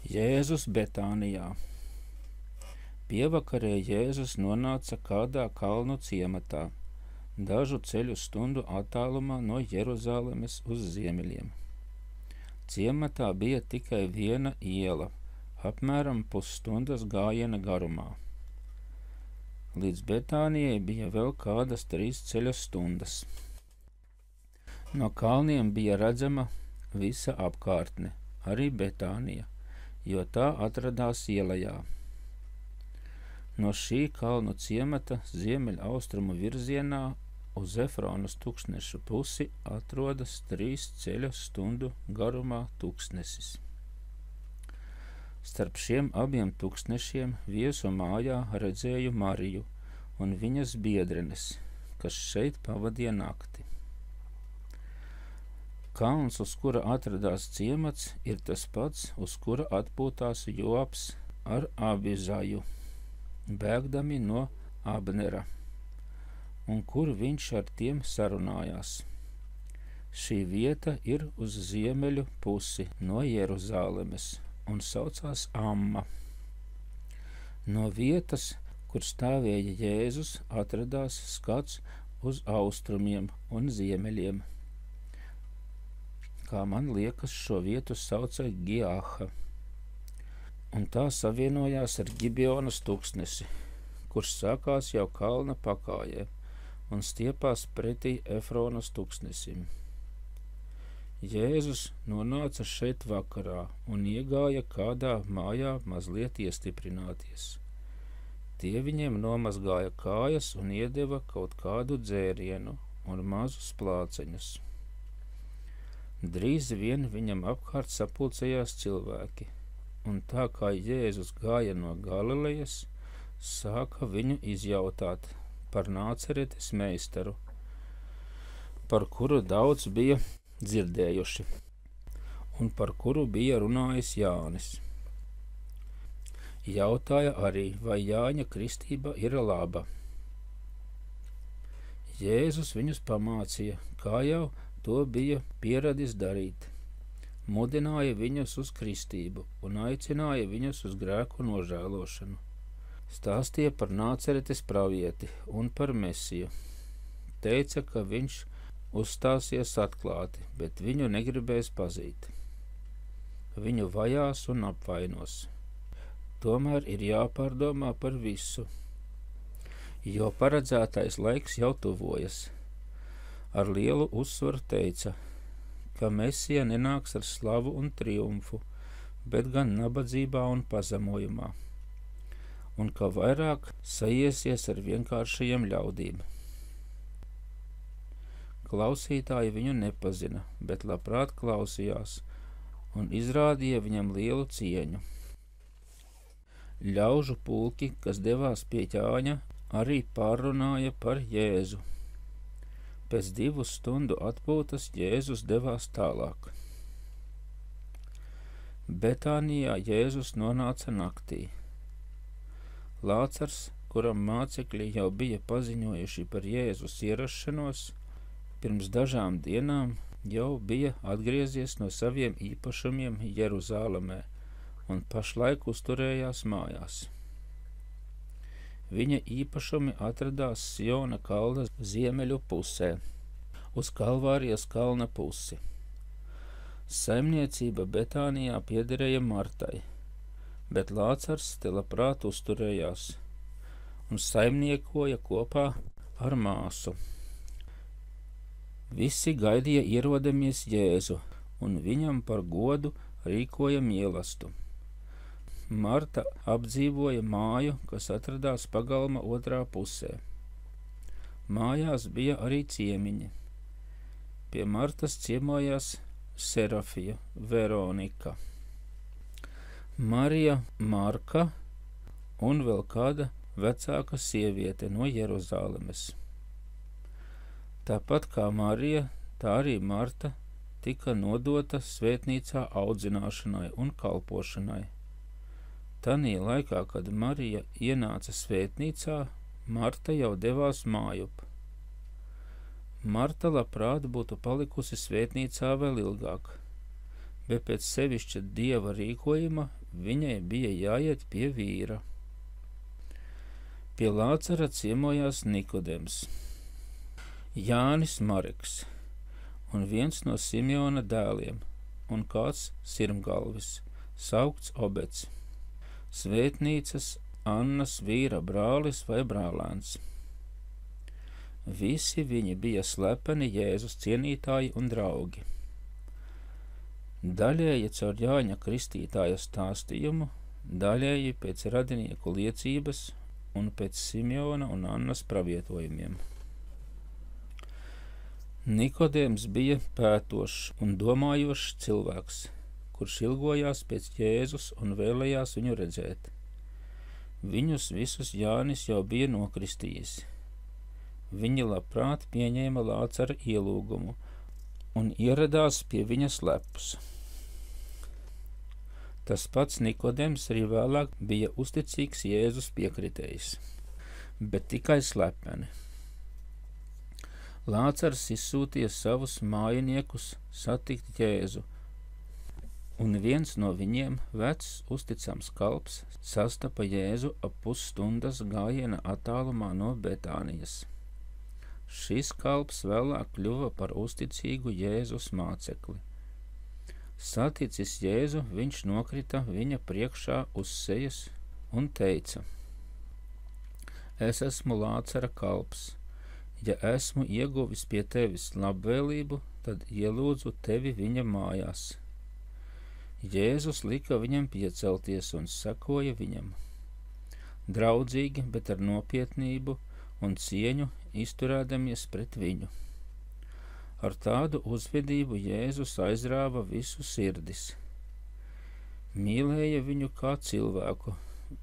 Jēzus Betānijā. Pievakarē Jēzus nonāca kādā kalnu ciematā, dažu ceļu stundu attālumā no Jeruzalemes uz ziemeļiem. Ciematā bija tikai viena iela, apmēram pusstundas gājiena garumā. Līdz Betānijai bija vēl kādas 3 ceļa stundas. No kalniem bija redzama visa apkārtne, arī Betānija, jo tā atradās ielajā. No šī kalnu ciemata ziemeļaustrumu virzienā uz Efronas tūkstneša pusi atrodas 3 ceļa stundu garumā tūkstnesis. Starp šiem abiem tūkstnešiem viesu mājā redzēju Mariju un viņas biedrenes, kas šeit pavadīja nakti. Kalns, uz kura atradās ciemats, ir tas pats, uz kura atpūtās Joabs ar Abizaju, bēgdami no Abnera, un kur viņš ar tiem sarunājās. Šī vieta ir uz ziemeļu pusi no Jeruzālemes un saucās Amma. No vietas, kur stāvēja Jēzus, atradās skats uz austrumiem un ziemeļiem. Kā man liekas, šo vietu sauca Giaha, un tā savienojās ar Gibionas tūkstnesi, kurš sākās jau kalna pakājē un stiepās pretī Efronas tūkstnesim. Jēzus nonāca šeit vakarā un iegāja kādā mājā mazliet iestiprināties. Tie viņiem nomazgāja kājas un iedeva kaut kādu dzērienu un mazus plāceņus. Drīz vien viņam apkārt sapulcējās cilvēki, un tā kā Jēzus gāja no Galilejas, sāka viņu izjautāt par Nāceretes meistaru, par kuru daudz bija dzirdējuši, un par kuru bija runājis Jānis. Jautāja arī, vai Jāņa kristība ir laba. Jēzus viņus pamācīja, kā jau to bija pieradis darīt, mudināja viņus uz kristību un aicināja viņus uz grēku nožēlošanu. Stāstīja par Nāceretes pravieti un par Mesiju. Teica, ka viņš uzstāsies atklāti, bet viņu negribēs pazīt. Viņu vajās un apvainos. Tomēr ir jāpārdomā par visu, jo paredzētais laiks jau tuvojas. Ar lielu uzsvaru teica, ka Mesija nenāks ar slavu un triumfu, bet gan nabadzībā un pazemojumā, un ka vairāk sajiesies ar vienkāršajiem ļaudīm. Klausītāji viņu nepazina, bet labprāt klausījās un izrādīja viņam lielu cieņu. Ļaužu pulki, kas devās pie Jāņa, arī pārrunāja par Jēzu. Pēc 2 stundu atpūtas Jēzus devās tālāk. Betānijā Jēzus nonāca naktī. Lācars, kuram mācekļi jau bija paziņojuši par Jēzus ierašanos, pirms dažām dienām jau bija atgriezies no saviem īpašumiem Jeruzālemē un pašlaik uzturējās mājās. Viņa īpašumi atradās Siona kalna ziemeļu pusē, uz Kalvārijas kalna pusi. Saimniecība Betānijā piederēja Martai, bet Lācars te labprāt uzturējās un saimniekoja kopā ar māsu. Visi gaidīja ierodamies Jēzu, un viņam par godu rīkoja mielastu. Marta apdzīvoja māju, kas atradās pagalma otrā pusē. Mājās bija arī ciemiņi. Pie Martas ciemojās Serafija, Veronika, Marija, Marka un vēl kāda vecāka sieviete no Jeruzālemes. Tāpat kā Marija, tā arī Marta tika nodota svētnīcā audzināšanai un kalpošanai. Tanī laikā, kad Marija ienāca svētnīcā, Marta jau devās mājup. Marta labprāt būtu palikusi svētnīcā vēl ilgāk, bet pēc sevišķa Dieva rīkojuma viņai bija jāiet pie vīra. Pie Lācara ciemojās Nikodems, Jānis Mareks un viens no Simeona dēliem un kāds sirmgalvis, saukts Obeds, svētnīcas Annas vīra brālis vai brālēns. Visi viņi bija slepeni Jēzus cienītāji un draugi. Daļēji caur Jāņa Kristītāja stāstījumu, daļēji pēc radinieku liecības un pēc Simeona un Annas pravietojumiem. Nikodēms bija pētošs un domājošs cilvēks, kurš ilgojās pēc Jēzus un vēlējās viņu redzēt. Viņus visus Jānis jau bija nokristījis. Viņi labprāt pieņēma Lācara ielūgumu un ieradās pie viņa slepus. Tas pats Nikodems arī vēlāk bija uzticīgs Jēzus piekritējs, bet tikai slepeni. Lācars izsūtīja savus mājiniekus satikt Jēzu, un viens no viņiem, vecs, uzticams kalps, sastapa Jēzu ap pusstundas gājiena attālumā no Betānijas. Šis kalps vēlāk kļuva par uzticīgu Jēzus mācekli. Saticis Jēzu, viņš nokrita viņa priekšā uz sejas un teica: Es esmu Lācara kalps. Ja esmu ieguvis pie tevis labvēlību, tad ielūdzu tevi viņa mājās. Jēzus lika viņam piecelties un sekoja viņam. Draudzīgi, bet ar nopietnību un cieņu izturēdamies pret viņu. Ar tādu uzvedību Jēzus aizrāva visu sirdis. Mīlēja viņu kā cilvēku,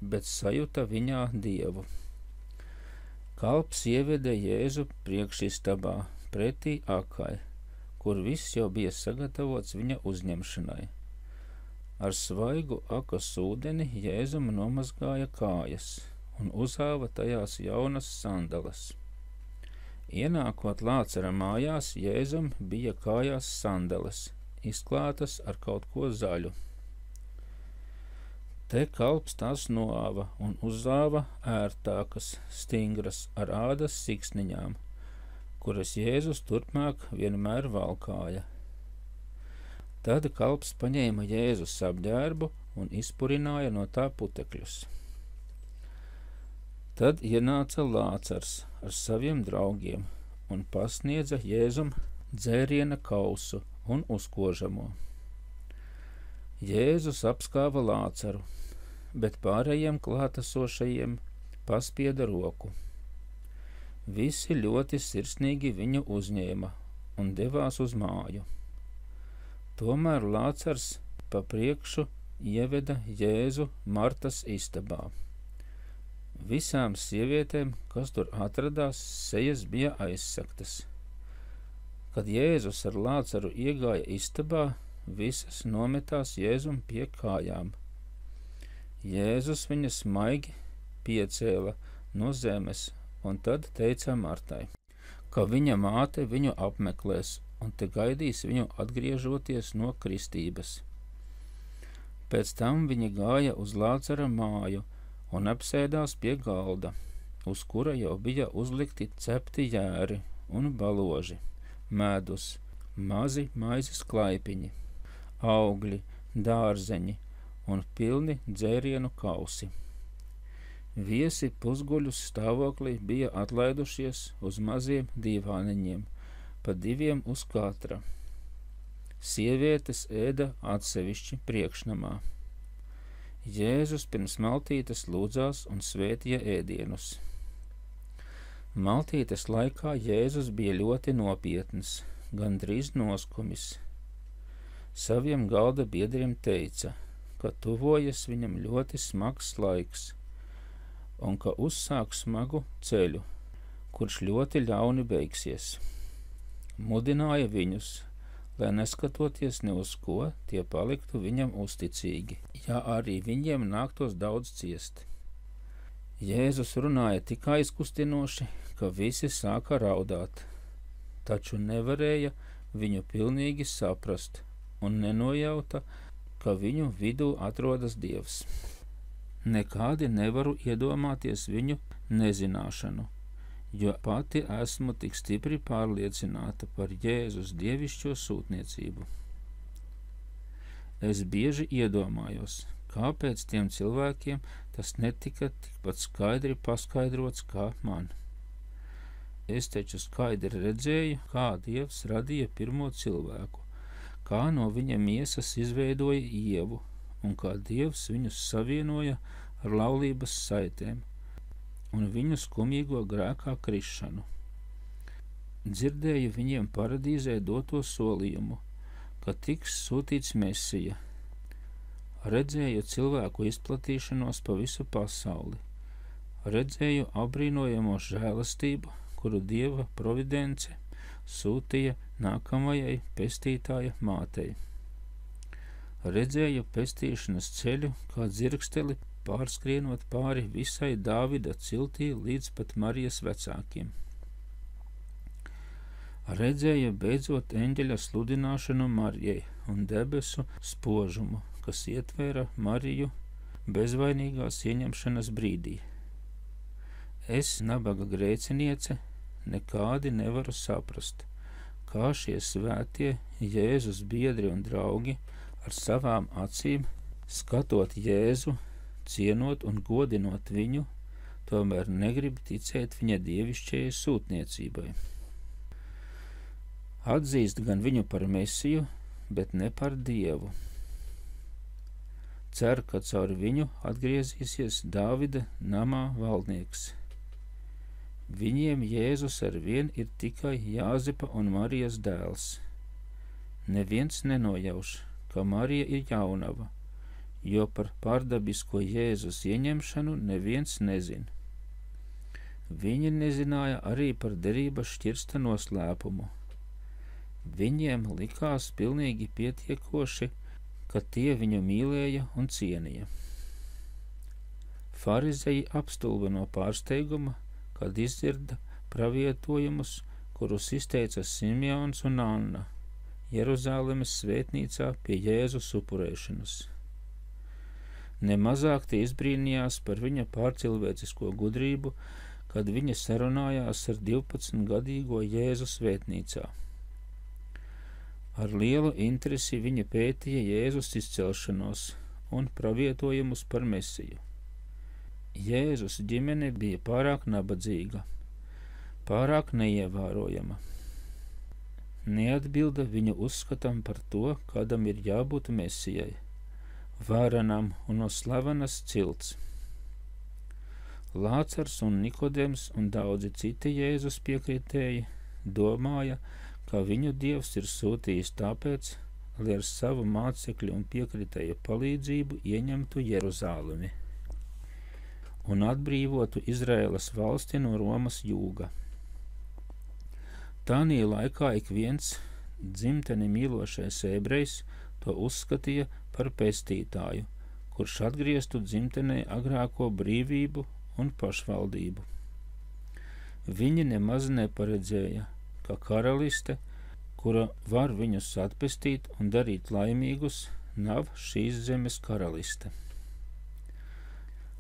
bet sajuta viņā Dievu. Kalps ieveda Jēzu priekšistabā pretī akai, kur viss jau bija sagatavots viņa uzņemšanai. Ar svaigu akas ūdeni Jēzum nomazgāja kājas un uzāva tajās jaunas sandalas. Ienākot Lācara mājās, Jēzum bija kājās sandalas, izklātas ar kaut ko zaļu. Te kalps tās noāva un uzāva ērtākas, stingras, ar ādas siksniņām, kuras Jēzus turpmāk vienmēr valkāja. Tad kalps paņēma Jēzus apģērbu un izpurināja no tā putekļus. Tad ienāca Lācars ar saviem draugiem un pasniedza Jēzum dzēriena kausu un uzkožamo. Jēzus apskāva Lācaru, bet pārējiem klātesošajiem paspieda roku. Visi ļoti sirsnīgi viņu uzņēma un devās uz māju. Tomēr Lācars pa priekšu ieveda Jēzu Martas istabā. Visām sievietēm, kas tur atradās, sejas bija aizsegtas. Kad Jēzus ar Lācaru iegāja istabā, visas nometās Jēzum pie kājām. Jēzus viņas maigi piecēla no zemes un tad teica Martai, ka viņa māte viņu apmeklēs un te gaidīs viņu atgriežoties no kristības. Pēc tam viņi gāja uz Lācara māju un apsēdās pie galda, uz kura jau bija uzlikti cepti jēri un baloži, medus, mazi maizes klaipiņi, augļi, dārzeņi un pilni dzērienu kausi. Viesi pusguļus stāvoklī bija atlaidušies uz maziem dīvāniņiem, pa 2 uz katra. Sievietes ēda atsevišķi priekšnamā. Jēzus pirms maltītes lūdzās un svētīja ēdienus. Maltītes laikā Jēzus bija ļoti nopietns, gandrīz noskumis. Saviem galda biedriem teica, ka tuvojas viņam ļoti smags laiks un ka uzsāk smagu ceļu, kurš ļoti ļauni beigsies. Mudināja viņus, lai neskatoties ne uz ko, tie paliktu viņam uzticīgi, ja arī viņiem nāktos daudz ciest. Jēzus runāja tik aizkustinoši, ka visi sāka raudāt, taču nevarēja viņu pilnīgi saprast un nenojauta, ka viņu vidū atrodas Dievs. Nekādi nevaru iedomāties viņu nezināšanu, jo pati esmu tik stipri pārliecināta par Jēzus dievišķo sūtniecību. Es bieži iedomājos, kāpēc tiem cilvēkiem tas netika tikpat skaidri paskaidrots kā man. Es taču skaidri redzēju, kā Dievs radīja pirmo cilvēku, kā no viņa miesas izveidoja Ievu, un kā Dievs viņus savienoja ar laulības saitēm un viņu skumīgo grēkā krišanu. Dzirdēju viņiem paradīzē doto solījumu, ka tiks sūtīts Mesija. Redzēju cilvēku izplatīšanos pa visu pasauli. Redzēju apbrīnojamo žēlastību, kuru Dieva providence sūtīja nākamajai pestītāja mātei. Redzēju pestīšanas ceļu kā dzirksteli pārskrienot pāri visai Dāvida ciltī līdz pat Marijas vecākiem. Redzēju beidzot eņģeļa sludināšanu Marijai un debesu spožumu, kas ietvēra Mariju bezvainīgās ieņemšanas brīdī. Es, nabaga grēciniece, nekādi nevaru saprast, kā šie svētie Jēzus biedri un draugi ar savām acīm, skatot Jēzu, cienot un godinot viņu, tomēr negrib ticēt viņa dievišķajai sūtniecībai. Atzīst gan viņu par Mesiju, bet ne par Dievu. Cer, ka caur viņu atgriezīsies Dāvida namā valdnieks. Viņiem Jēzus arvien ir tikai Jāzepa un Marijas dēls. Neviens nenojauš, ka Marija ir jaunava, jo par pārdabisko Jēzus ieņemšanu neviens nezin. Viņi nezināja arī par derības šķirsta noslēpumu. Viņiem likās pilnīgi pietiekoši, ka tie viņu mīlēja un cienīja. Farizeji apstulba no pārsteiguma, kad izdzirda pravietojumus, kurus izteica Simjons un Anna Jeruzālemes svētnīcā pie Jēzus upurēšanas. Nemazāk tie izbrīnījās par viņa pārcilvēcisko gudrību, kad viņa sarunājās ar 12-gadīgo Jēzu svētnīcā. Ar lielu interesi viņa pētīja Jēzus izcelšanos un pravietojumus par Mesiju. Jēzus ģimene bija pārāk nabadzīga, pārāk neievērojama. Neatbilda viņu uzskatam par to, kādam ir jābūt Mesijai, varenam un no slavenas cilts. Lācars un Nikodems un daudzi citi Jēzus piekritēji domāja, ka viņu Dievs ir sūtījis tāpēc, lai ar savu mācekļu un piekritēju palīdzību ieņemtu Jeruzālemi un atbrīvotu Izraēlas valsti no Romas jūga. Tānī laikā ik viens dzimteni mīlošais ebrejs to uzskatīja par pestītāju, kurš atgrieztu dzimtenē agrāko brīvību un pašvaldību. Viņi nemaz neparedzēja, ka karaliste, kura var viņus atpestīt un darīt laimīgus, nav šīs zemes karaliste.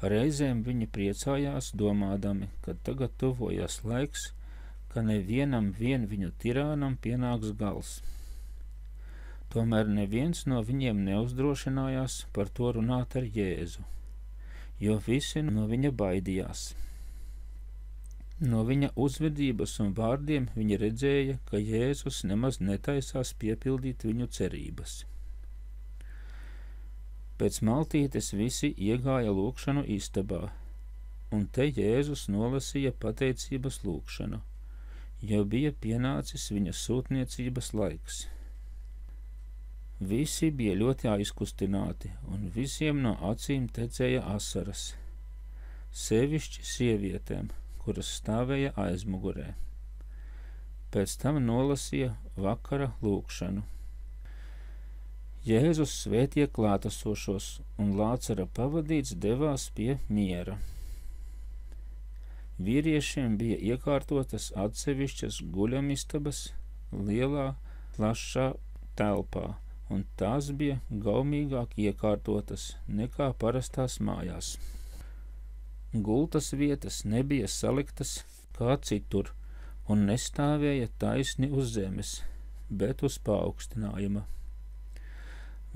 Reizēm viņi priecājās, domādami, ka tagad tuvojas laiks, ka nevienam viņu tirānam pienāks gals. Tomēr neviens no viņiem neuzdrošinājās par to runāt ar Jēzu, jo visi no viņa baidījās. No viņa uzvedības un vārdiem viņi redzēja, ka Jēzus nemaz netaisās piepildīt viņu cerības. Pēc maltītes visi iegāja lūgšanu istabā, un te Jēzus nolasīja pateicības lūgšanu, jo bija pienācis viņa sūtniecības laiks. Visi bija ļoti aizkustināti, un visiem no acīm tecēja asaras, sevišķi sievietēm, kuras stāvēja aizmugurē. Pēc tam nolasīja vakara lūgšanu. Jēzus svētīja klātesošos, un Lācara pavadīts devās pie miera. Vīriešiem bija iekārtotas atsevišķas guļamistabas lielā, plašā telpā, un tās bija gaumīgāk iekārtotas nekā parastās mājās. Gultas vietas nebija saliktas kā citur un nestāvēja taisni uz zemes, bet uz paaugstinājuma.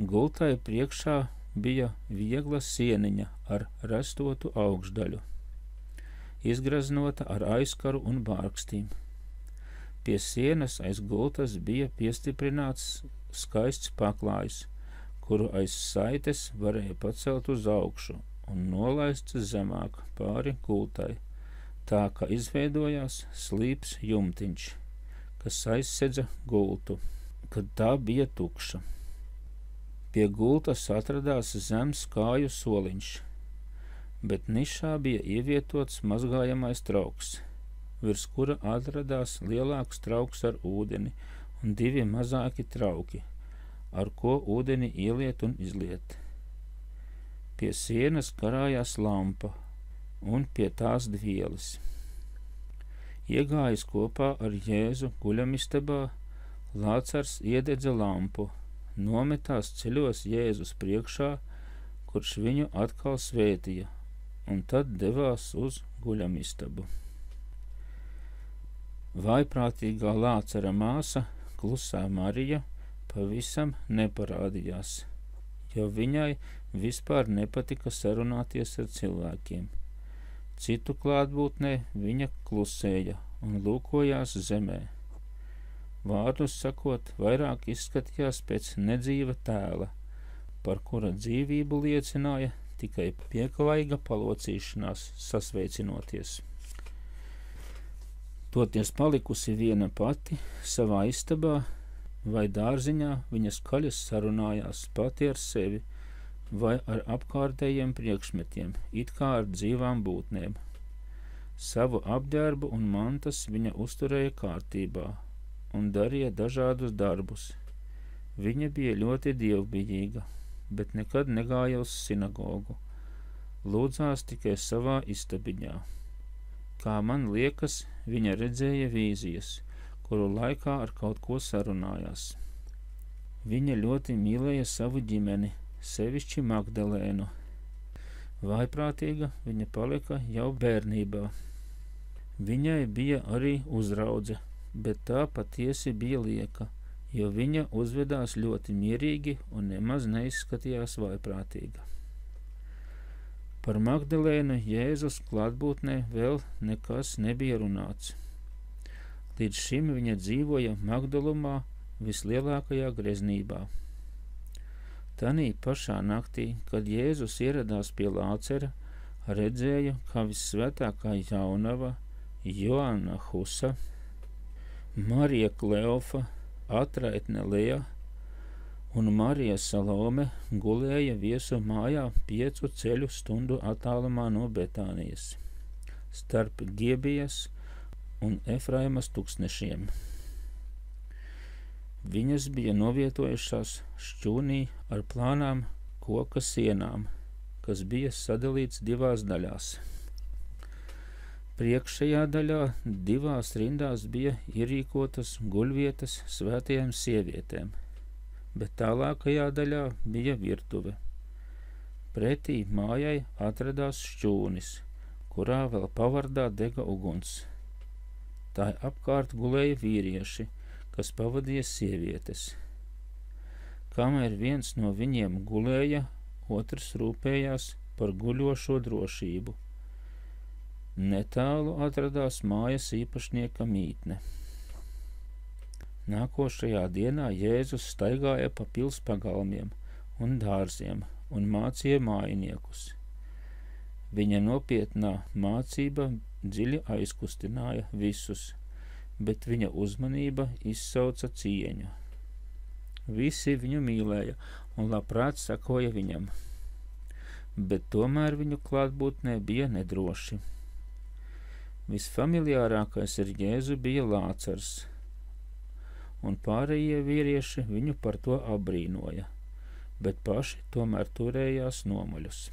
Gultai priekšā bija viegla sieniņa ar rastotu augšdaļu, izgraznota ar aizkaru un bārkstīm. Pie sienas aiz gultas bija piestiprināts skaists paklājs, kuru aiz saites varēja pacelt uz augšu un nolaists zemāk pāri gultai, tā ka izveidojās slīps jumtiņš, kas aizsedza gultu, kad tā bija tukša. Pie gultas atradās zems kāju soliņš, bet nišā bija ievietots mazgājamais trauks, virs kura atradās lielāks trauks ar ūdeni un 2 mazāki trauki, ar ko ūdeni ieliet un izliet. Pie sienas karājās lampa un pie tās dvieles. Iegājis kopā ar Jēzu guļamistabā, Lācars iededza lampu, nometās ceļos Jēzus priekšā, kurš viņu atkal svētīja, un tad devās uz guļamistabu. Vājprātīgā Lācara māsa, klusā Marija, pavisam neparādījās, jo viņai vispār nepatika sarunāties ar cilvēkiem. Citu klātbūtnē viņa klusēja un lūkojās zemē. Vārdus sakot, vairāk izskatījās pēc nedzīva tēla, par kura dzīvību liecināja tikai pieklaiga palocīšanās sasveicinoties. Toties palikusi viena pati savā istabā vai dārziņā, viņa skaļi sarunājās pati ar sevi vai ar apkārtējiem priekšmetiem, it kā ar dzīvām būtnēm. Savu apģērbu un mantas viņa uzturēja kārtībā un darīja dažādus darbus. Viņa bija ļoti dievbijīga, bet nekad negāja uz sinagogu. Lūdzās tikai savā istabiņā. Kā man liekas, viņa redzēja vīzijas, kuru laikā ar kaut ko sarunājās. Viņa ļoti mīlēja savu ģimeni, sevišķi Magdalēnu. Vājprātīga viņa palika jau bērnībā. Viņai bija arī uzraudze, bet tā patiesi bija lieka, jo viņa uzvedās ļoti mierīgi un nemaz neizskatījās vājprātīga. Par Magdalēnu Jēzus klātbūtnē vēl nekas nebija runāts. Līdz šim viņa dzīvoja Magdalumā, vislielākajā greznībā. Tanī pašā naktī, kad Jēzus ieradās pie Lācera, redzēja, kā vissvētākā jaunava, Joanna Husa, Marija Kleofa, Atraitne Leja un Marija Salome gulēja viesu mājā 5 ceļu stundu attālumā no Betānijas, starp Giebijas un Efraimas tuksnešiem. Viņas bija novietojušās šķūnī ar plānām koka sienām, kas bija sadalīts 2 daļās. Priekšējā daļā 2 rindās bija ierīkotas guļvietas svētajām sievietēm, bet tālākajā daļā bija virtuve. Pretī mājai atradās šķūnis, kurā vēl pavardā dega uguns. Tā apkārt gulēja vīrieši, kas pavadīja sievietes. Kamēr viens no viņiem gulēja, otrs rūpējās par guļošo drošību. Netālu atradās mājas īpašnieka mītne. Nākošajā dienā Jēzus staigāja pa pils pagalmiem un dārziem un mācīja mājiniekus. Viņa nopietnā mācība dziļi aizkustināja visus, bet viņa uzmanība izsauca cieņu. Visi viņu mīlēja un labprāt sekoja viņam, bet tomēr viņu klātbūtnē bija nedroši. Visfamiliārākais ar Jēzu bija Lācars, un pārējie vīrieši viņu par to apbrīnoja, bet paši tomēr turējās nomaļus.